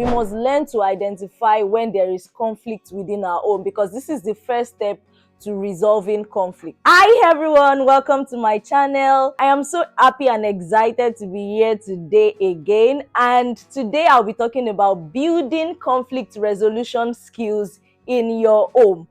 We must learn to identify when there is conflict within our home, because this is the first step to resolving conflict. Hi everyone, welcome to my channel. I am so happy and excited to be here today again, and today I'll be talking about building conflict resolution skills in your home.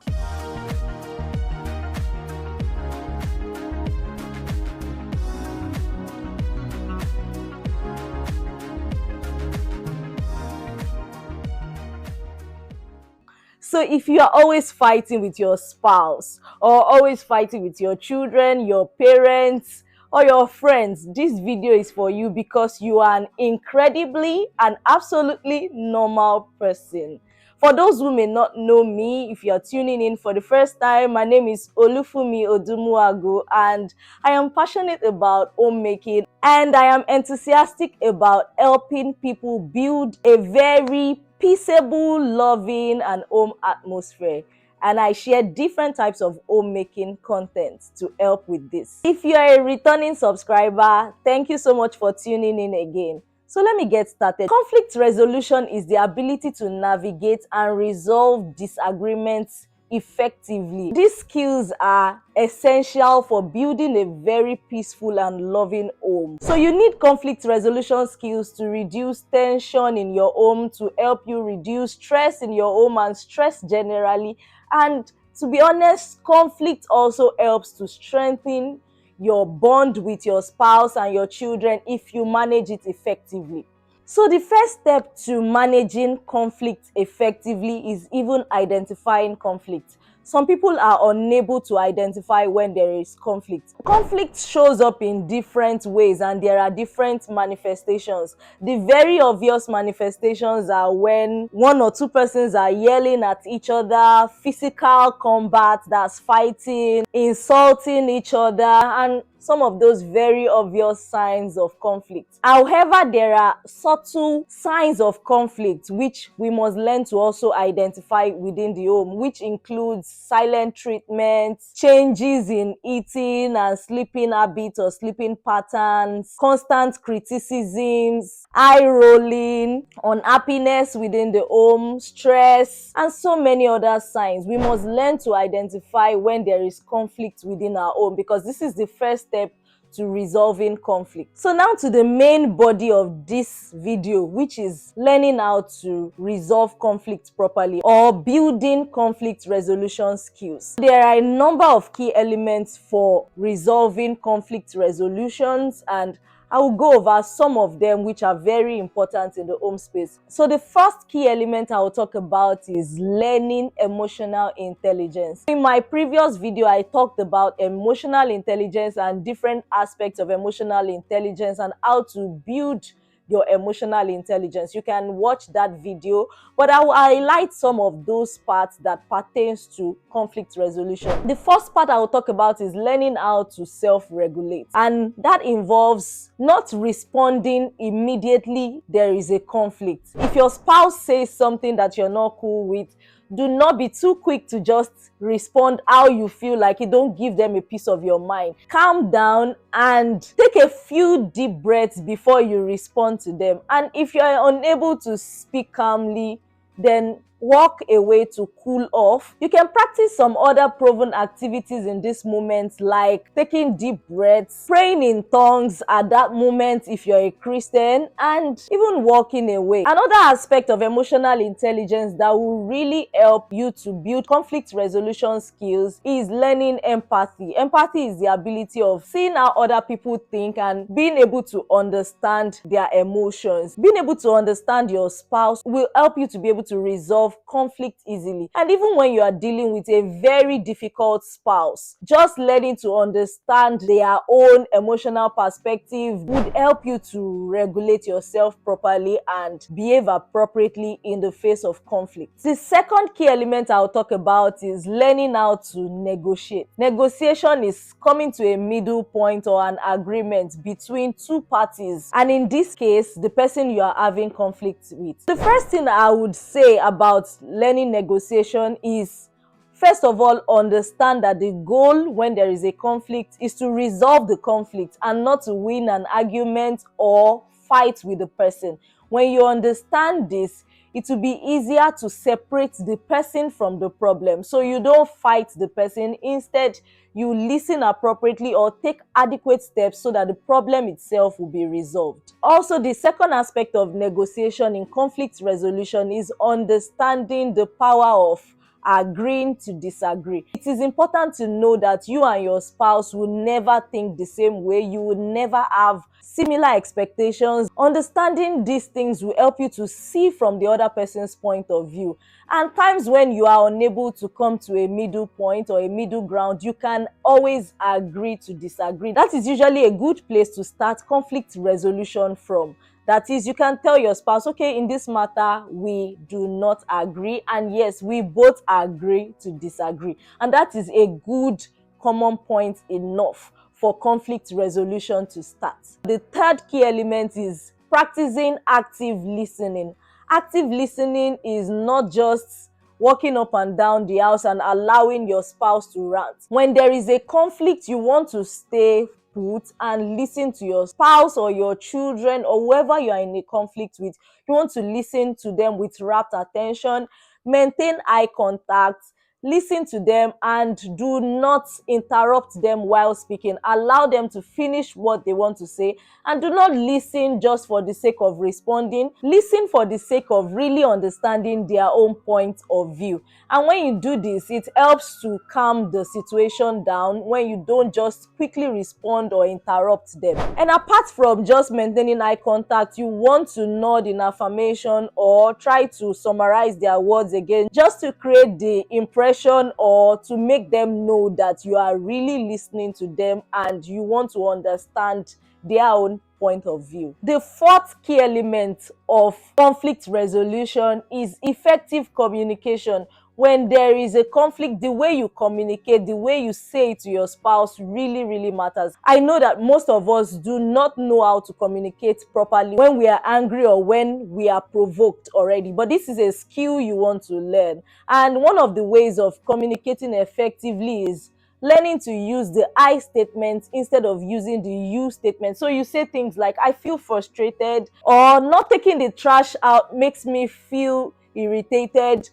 So if you are always fighting with your spouse, or always fighting with your children, your parents, or your friends, this video is for you, because you are an incredibly and absolutely normal person. For those who may not know me, if you are tuning in for the first time, my name is Olufumi Odumuagu, and I am passionate about homemaking, and I am enthusiastic about helping people build a very peaceable, loving, and home atmosphere. And I share different types of homemaking content to help with this. If you are a returning subscriber, thank you so much for tuning in again. So let me get started. Conflict resolution is the ability to navigate and resolve disagreements effectively. These skills are essential for building a very peaceful and loving home. So you need conflict resolution skills to reduce tension in your home, to help you reduce stress in your home and stress generally. And to be honest, conflict also helps to strengthen your bond with your spouse and your children if you manage it effectively. So the first step to managing conflict effectively is even identifying conflict. Some people are unable to identify when there is conflict. Conflict shows up in different ways, and there are different manifestations. The very obvious manifestations are when one or two persons are yelling at each other, physical combat, that's fighting, insulting each other, and some of those very obvious signs of conflict. However, there are subtle signs of conflict which we must learn to also identify within the home, which includes silent treatment, changes in eating and sleeping habits or sleeping patterns, constant criticisms, eye rolling, unhappiness within the home, stress, and so many other signs. We must learn to identify when there is conflict within our home, because this is the first step to resolving conflict. So now to the main body of this video, which is learning how to resolve conflict properly or building conflict resolution skills. There are a number of key elements for resolving conflict resolutions, and I will go over some of them which are very important in the home space. So the first key element I will talk about is learning emotional intelligence. In my previous video, I talked about emotional intelligence and different aspects of emotional intelligence and how to build your emotional intelligence. You can watch that video, but I will highlight some of those parts that pertains to conflict resolution. The first part I will talk about is learning how to self-regulate, and that involves not responding immediately there is a conflict. If your spouse says something that you're not cool with, do not be too quick to just respond how you feel like it. Don't give them a piece of your mind. Calm down and take a few deep breaths before you respond to them. And if you are unable to speak calmly, then walk away to cool off. You can practice some other proven activities in this moment, like taking deep breaths, praying in tongues at that moment if you're a Christian, and even walking away. Another aspect of emotional intelligence that will really help you to build conflict resolution skills is learning empathy. Empathy is the ability of seeing how other people think and being able to understand their emotions. Being able to understand your spouse will help you to be able to resolve conflict easily. And even when you are dealing with a very difficult spouse, just learning to understand their own emotional perspective would help you to regulate yourself properly and behave appropriately in the face of conflict. The second key element I'll talk about is learning how to negotiate. Negotiation is coming to a middle point or an agreement between two parties, and in this case, the person you are having conflict with. The first thing I would say about learning negotiation is, first of all, understand that the goal when there is a conflict is to resolve the conflict and not to win an argument or fight with the person. When you understand this, it will be easier to separate the person from the problem. So you don't fight the person. Instead, you listen appropriately or take adequate steps so that the problem itself will be resolved. Also, the second aspect of negotiation in conflict resolution is understanding the power of agreeing to disagree. It is important to know that you and your spouse will never think the same way. You will never have similar expectations. Understanding these things will help you to see from the other person's point of view. And times when you are unable to come to a middle point or a middle ground, you can always agree to disagree. That is usually a good place to start conflict resolution from. That is, you can tell your spouse, okay, in this matter, we do not agree. And yes, we both agree to disagree. And that is a good common point enough for conflict resolution to start. The third key element is practicing active listening. Active listening is not just walking up and down the house and allowing your spouse to rant. When there is a conflict, you want to stay put and listen to your spouse or your children or whoever you are in a conflict with. You want to listen to them with rapt attention, maintain eye contact, listen to them, and do not interrupt them while speaking. Allow them to finish what they want to say, and do not listen just for the sake of responding. Listen for the sake of really understanding their own point of view. And when you do this, it helps to calm the situation down when you don't just quickly respond or interrupt them. And apart from just maintaining eye contact, you want to nod in affirmation or try to summarize their words again, just to create the impression or to make them know that you are really listening to them and you want to understand their own point of view. The fourth key element of conflict resolution is effective communication. When there is a conflict, the way you communicate, the way you say it to your spouse really matters. I know that most of us do not know how to communicate properly when we are angry or when we are provoked already, but this is a skill you want to learn. And one of the ways of communicating effectively is learning to use the I statement instead of using the you statement. So you say things like, I feel frustrated, or not taking the trash out makes me feel irritated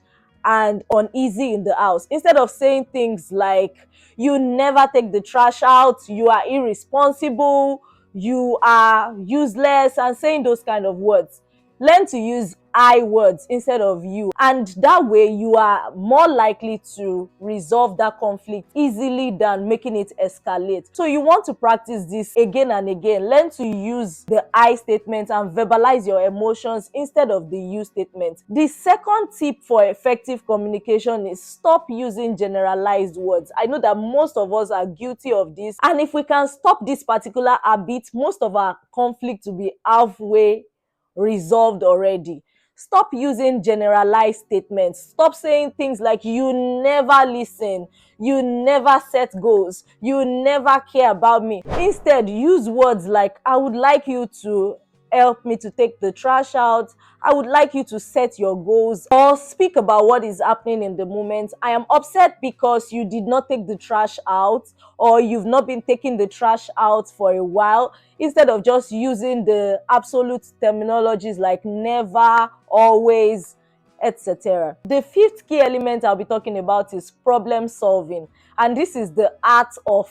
and uneasy in the house. Instead of saying things like, you never take the trash out, you are irresponsible, you are useless, and saying those kind of words. Learn to use I words instead of you, and that way you are more likely to resolve that conflict easily than making it escalate. So you want to practice this again and again. Learn to use the I statement and verbalize your emotions instead of the you statement. The second tip for effective communication is stop using generalized words. I know that most of us are guilty of this, and if we can stop this particular habit, most of our conflict will be halfway resolved already. Stop using generalized statements. Stop saying things like, you never listen, you never set goals, you never care about me. Instead, use words like, I would like you to help me to take the trash out. I would like you to set your goals, or speak about what is happening in the moment. I am upset because you did not take the trash out, or you've not been taking the trash out for a while, instead of just using the absolute terminologies like never, always, etc. The fifth key element I'll be talking about is problem solving. And this is the art of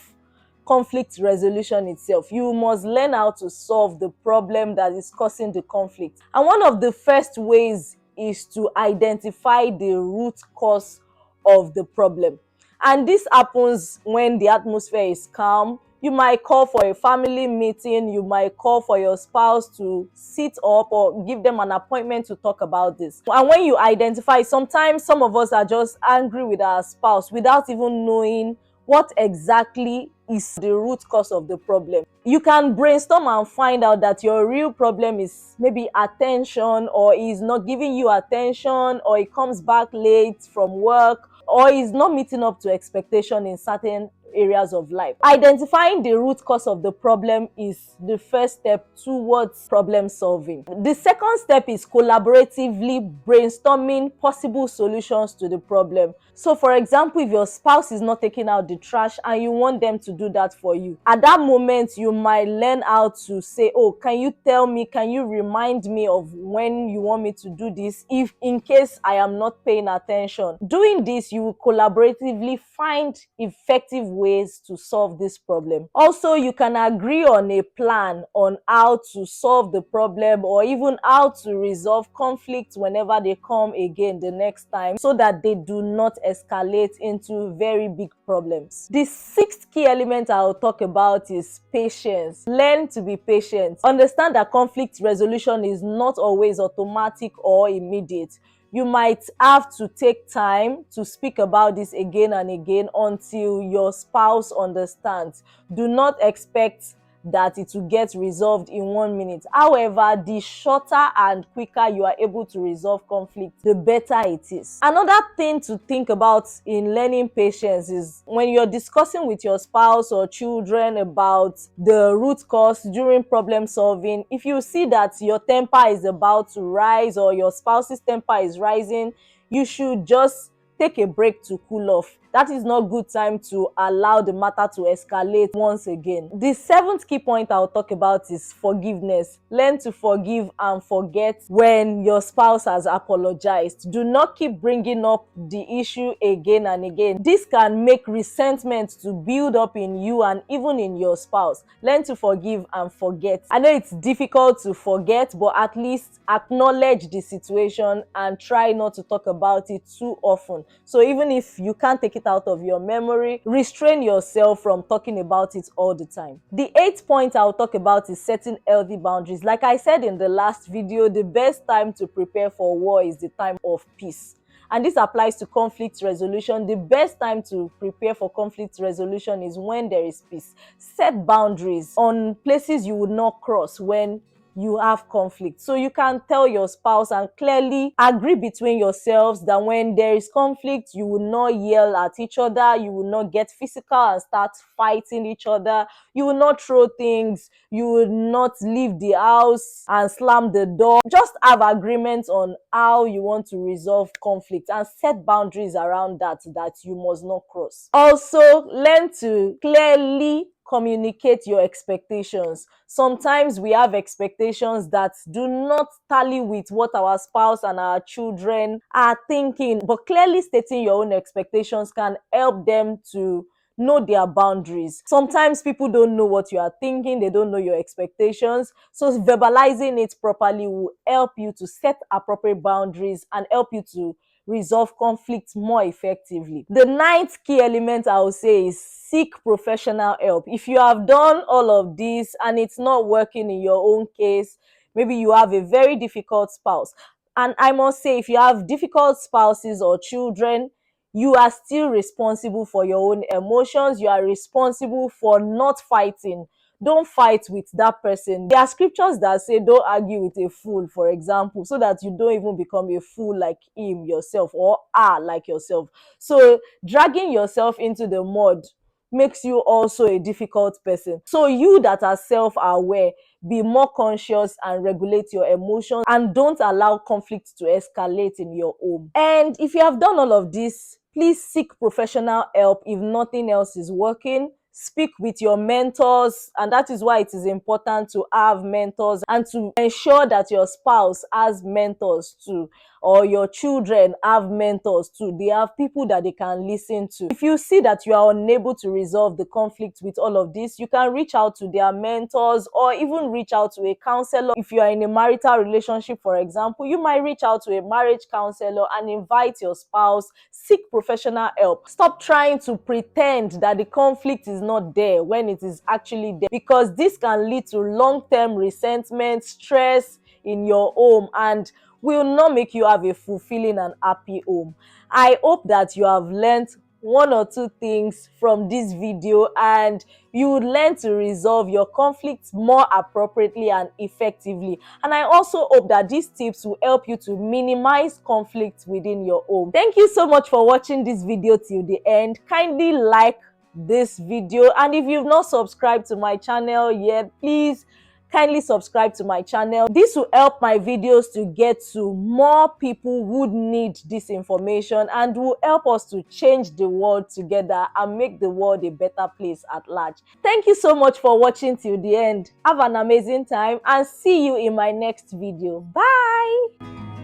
conflict resolution itself. You must learn how to solve the problem that is causing the conflict. And one of the first ways is to identify the root cause of the problem. And this happens when the atmosphere is calm. You might call for a family meeting, you might call for your spouse to sit up or give them an appointment to talk about this. And when you identify, sometimes some of us are just angry with our spouse without even knowing what exactly is the root cause of the problem. You can brainstorm and find out that your real problem is maybe attention, or is not giving you attention, or he comes back late from work, or is not meeting up to expectation in certain areas of life. Identifying the root cause of the problem is the first step towards problem solving. The second step is collaboratively brainstorming possible solutions to the problem. So for example, if your spouse is not taking out the trash and you want them to do that for you, at that moment you might learn how to say, oh, can you tell me, can you remind me of when you want me to do this, if in case I am not paying attention. Doing this, you will collaboratively find effective ways to solve this problem. Also, you can agree on a plan on how to solve the problem, or even how to resolve conflicts whenever they come again the next time, so that they do not escalate into very big problems. The sixth key element I'll talk about is patience. Learn to be patient. Understand that conflict resolution is not always automatic or immediate. You might have to take time to speak about this again and again until your spouse understands. Do not expect that it will get resolved in 1 minute. However, the shorter and quicker you are able to resolve conflict, the better it is. Another thing to think about in learning patience is when you're discussing with your spouse or children about the root cause during problem solving, if you see that your temper is about to rise or your spouse's temper is rising, you should just take a break to cool off. That is not good time to allow the matter to escalate once again. The seventh key point I'll talk about is forgiveness. Learn to forgive and forget when your spouse has apologized. Do not keep bringing up the issue again and again. This can make resentment to build up in you and even in your spouse. Learn to forgive and forget. I know it's difficult to forget, but at least acknowledge the situation and try not to talk about it too often. So even if you can't take it out of your memory, restrain yourself from talking about it all the time. The eighth point I'll talk about is setting healthy boundaries. Like I said in the last video, the best time to prepare for war is the time of peace. And this applies to conflict resolution. The best time to prepare for conflict resolution is when there is peace. Set boundaries on places you would not cross when you have conflict. So you can tell your spouse and clearly agree between yourselves that when there is conflict, you will not yell at each other, you will not get physical and start fighting each other, you will not throw things, you will not leave the house and slam the door. Just have agreements on how you want to resolve conflict and set boundaries around that you must not cross. Also, learn to clearly communicate your expectations. Sometimes we have expectations that do not tally with what our spouse and our children are thinking, but clearly stating your own expectations can help them to know their boundaries. Sometimes people don't know what you are thinking, they don't know your expectations. So verbalizing it properly will help you to set appropriate boundaries and help you to resolve conflicts more effectively. The ninth key element I would say is seek professional help. If you have done all of this and it's not working in your own case, maybe you have a very difficult spouse. And I must say, if you have difficult spouses or children, you are still responsible for your own emotions. You are responsible for not fighting. Don't fight with that person. There are scriptures that say don't argue with a fool, for example, so that you don't even become a fool like him yourself or are like yourself. So dragging yourself into the mud makes you also a difficult person. So you that are self-aware, be more conscious and regulate your emotions and don't allow conflict to escalate in your home. And if you have done all of this, please seek professional help if nothing else is working. Speak with your mentors, and that is why it is important to have mentors and to ensure that your spouse has mentors too, or your children have mentors too. They have people that they can listen to. If you see that you are unable to resolve the conflict with all of this, you can reach out to their mentors or even reach out to a counselor. If you are in a marital relationship, for example, you might reach out to a marriage counselor and invite your spouse. Seek professional help. Stop trying to pretend that the conflict is not there when it is actually there, because this can lead to long-term resentment, stress in your home, and will not make you have a fulfilling and happy home. I hope that you have learned one or two things from this video and you would learn to resolve your conflicts more appropriately and effectively. And I also hope that these tips will help you to minimize conflict within your home. Thank you so much for watching this video till the end. Kindly like this video. And if you've not subscribed to my channel yet, please kindly subscribe to my channel. This will help my videos to get to more people who need this information and will help us to change the world together and make the world a better place at large. Thank you so much for watching till the end. Have an amazing time and see you in my next video. Bye.